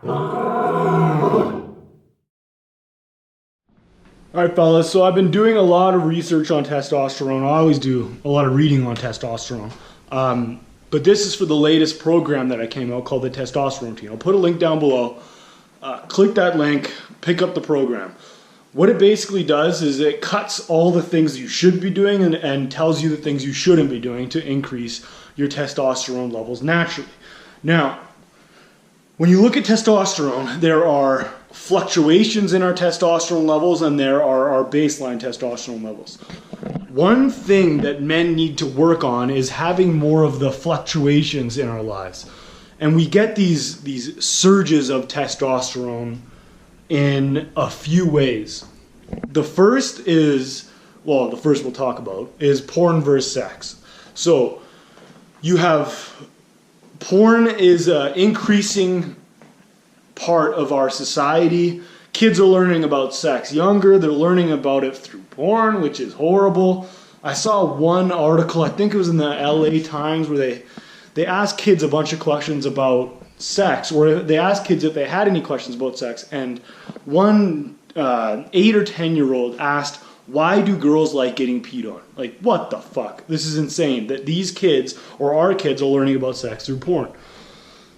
Alright fellas, so I've been doing a lot of research on testosterone. I always do a lot of reading on testosterone. But this is for the latest program that I came out called the Testosterone Team. I'll put a link down below. Click that link, pick up the program. What it basically does is it cuts all the things you should be doing and tells you the things you shouldn't be doing to increase your testosterone levels naturally. Now, when you look at testosterone, there are fluctuations in our testosterone levels and there are our baseline testosterone levels. One thing that men need to work on is having more of the fluctuations in our lives. And we get these surges of testosterone in a few ways. The first is, well, the first we'll talk about is porn versus sex. So you have porn is an increasing part of our society. Kids are learning about sex younger. They're learning about it through porn, which is horrible. I saw one article, I think it was in the LA Times, where they asked kids a bunch of questions about sex, or they asked kids if they had any questions about sex, and one 8 or 10-year-old asked, why do girls like getting peed on? Like, what the fuck? This is insane that these kids, or our kids, are learning about sex through porn.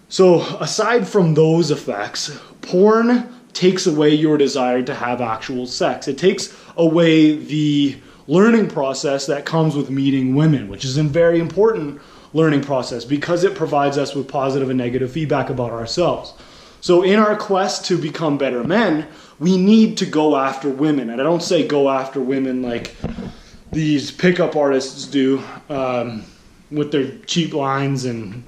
So aside from those effects, porn takes away your desire to have actual sex. It takes away the learning process that comes with meeting women, which is a very important learning process because it provides us with positive and negative feedback about ourselves. So in our quest to become better men, we need to go after women. And I don't say go after women like these pickup artists do with their cheap lines and,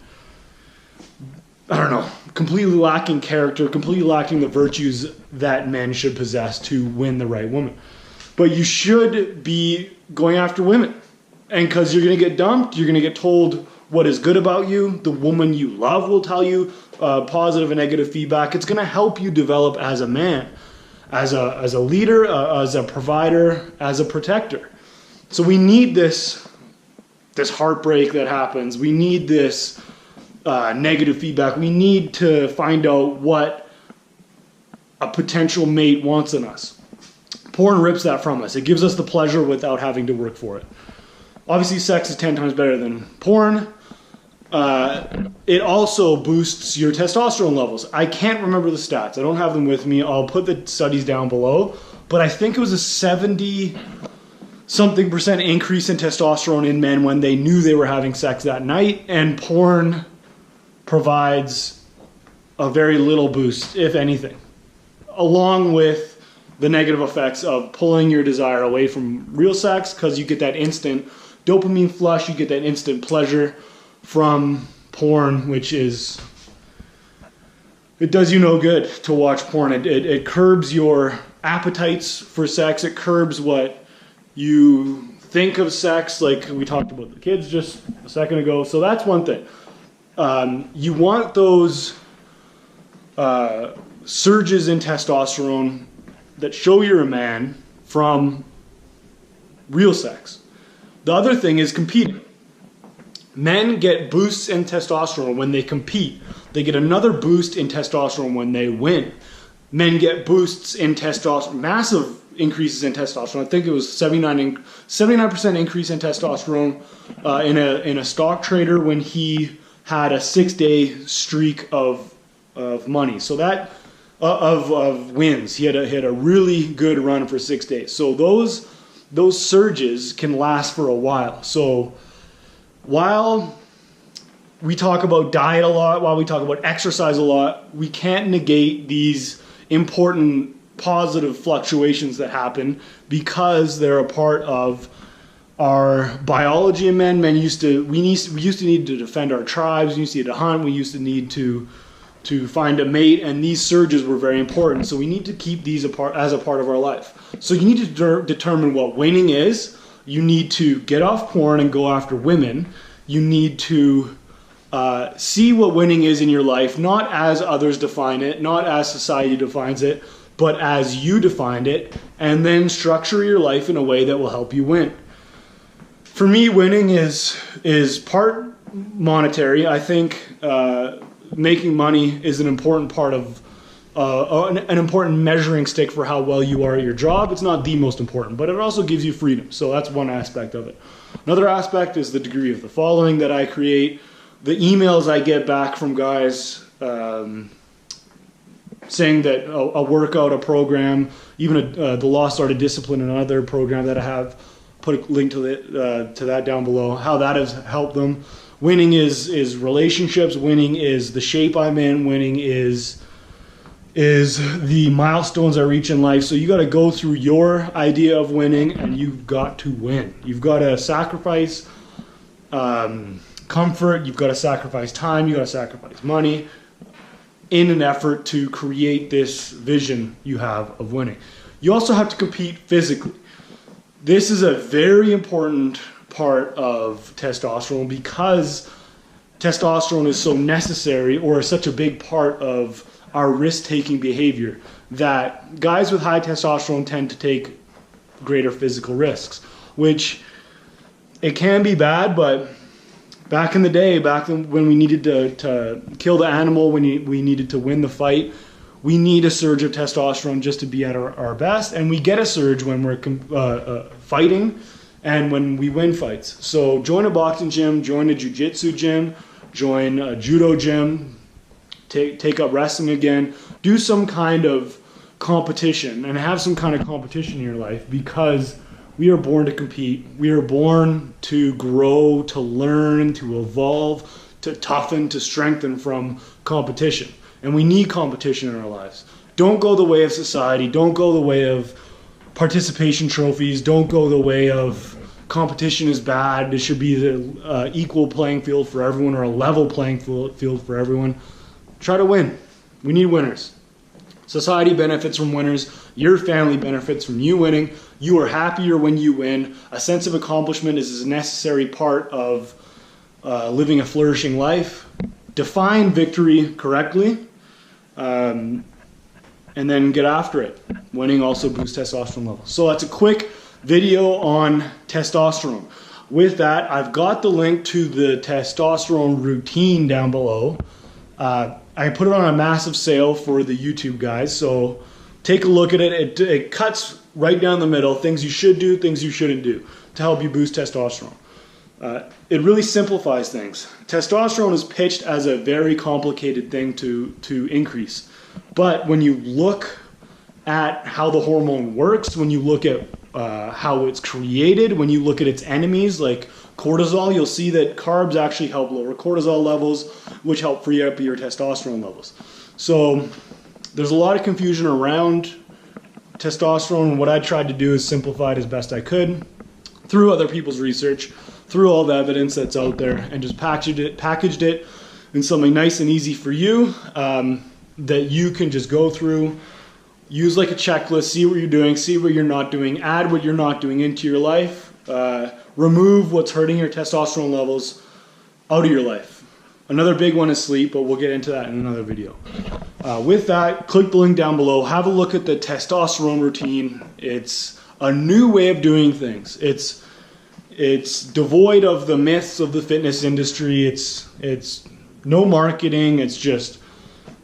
I don't know, completely lacking character, completely lacking the virtues that men should possess to win the right woman. But you should be going after women. And because you're going to get dumped, you're going to get told what is good about you. The woman you love will tell you positive and negative feedback. It's going to help you develop as a man, as a leader, as a provider, as a protector. So we need this heartbreak that happens. We need this negative feedback. We need to find out what a potential mate wants in us. Porn rips that from us. It gives us the pleasure without having to work for it. Obviously, sex is 10 times better than porn. It also boosts your testosterone levels. I can't remember the stats. I don't have them with me. I'll put the studies down below. But I think it was a 70-something% increase in testosterone in men when they knew they were having sex that night. And porn provides a very little boost, if anything, along with the negative effects of pulling your desire away from real sex, because you get that instant dopamine flush, you get that instant pleasure from porn, which is, it does you no good to watch porn. It curbs your appetites for sex. It curbs what you think of sex, like we talked about the kids just a second ago. So that's one thing. You want those surges in testosterone that show you're a man from real sex. The other thing is competing. Men get boosts in testosterone when they compete. They get another boost in testosterone when they win. Men get boosts in testosterone, massive increases in testosterone. I think it was 79% increase in testosterone in a stock trader when he had a 6-day streak of money. So that of wins. He had a really good run for 6 days. So those surges can last for a while. So while we talk about diet a lot, while we talk about exercise a lot, we can't negate these important positive fluctuations that happen because they're a part of our biology in men. We used to need to defend our tribes. We used to need to hunt. We used to need to find a mate, and these surges were very important. So we need to keep these as a part of our life. So you need to determine what winning is. You need to get off porn and go after women. You need to see what winning is in your life, not as others define it, not as society defines it, but as you defined it, and then structure your life in a way that will help you win. For me, winning is part monetary. I think making money is an important part of an important measuring stick for how well you are at your job. It's not the most important, but it also gives you freedom. So that's one aspect of it. Another aspect is the degree of the following that I create. The emails I get back from guys saying that a workout, a program, even the Lost Art of Discipline, another program that I have, put a link to that down below, how that has helped them. Winning is relationships. Winning is the shape I'm in. Winning is the milestones I reach in life. So you got to go through your idea of winning, and you've got to win. You've got to sacrifice comfort. You've got to sacrifice time. You've got to sacrifice money in an effort to create this vision you have of winning. You also have to compete physically. This is a very important part of testosterone because testosterone is so necessary, or is such a big part of our risk-taking behavior, that guys with high testosterone tend to take greater physical risks, which it can be bad, but back in the day, when we needed to kill the animal, when we needed to win the fight, we need a surge of testosterone just to be at our best, and we get a surge when we're fighting and when we win fights. So join a boxing gym, join a jiu-jitsu gym, join a judo gym, take up wrestling again, do some kind of competition, and have some kind of competition in your life, because we are born to compete. We are born to grow, to learn, to evolve, to toughen, to strengthen from competition. And we need competition in our lives. Don't go the way of society. Don't go the way of participation trophies. Don't go the way of competition is bad. It should be the equal playing field for everyone, or a level playing field for everyone. Try to win. We need winners. Society benefits from winners. Your family benefits from you winning. You are happier when you win. A sense of accomplishment is a necessary part of living a flourishing life. Define victory correctly, and then get after it. Winning also boosts testosterone levels. So that's a quick video on testosterone. With that, I've got the link to the testosterone routine down below. I put it on a massive sale for the YouTube guys, so take a look at it. It cuts right down the middle, things you should do, things you shouldn't do, to help you boost testosterone. It really simplifies things. Testosterone is pitched as a very complicated thing to increase. But when you look at how the hormone works, when you look at how it's created, when you look at its enemies like cortisol, you'll see that carbs actually help lower cortisol levels, which help free up your testosterone levels. So there's a lot of confusion around testosterone, and what I tried to do is simplify it as best I could through other people's research, through all the evidence that's out there, and just packaged it in something nice and easy for you, that you can just go through, use like a checklist, see what you're doing, see what you're not doing, add what you're not doing into your life, remove what's hurting your testosterone levels out of your life. Another big one is sleep, but we'll get into that in another video. With that, click the link down below, have a look at the testosterone routine. It's a new way of doing things. It's devoid of the myths of the fitness industry. It's no marketing. It's just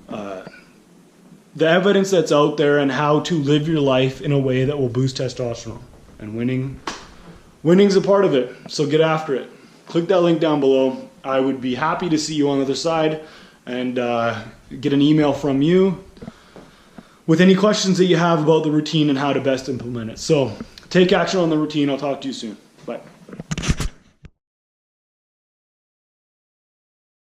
the evidence that's out there and how to live your life in a way that will boost testosterone. And winning's a part of it. So get after it. Click that link down below. I would be happy to see you on the other side and get an email from you with any questions that you have about the routine and how to best implement it. So take action on the routine. I'll talk to you soon. Bye.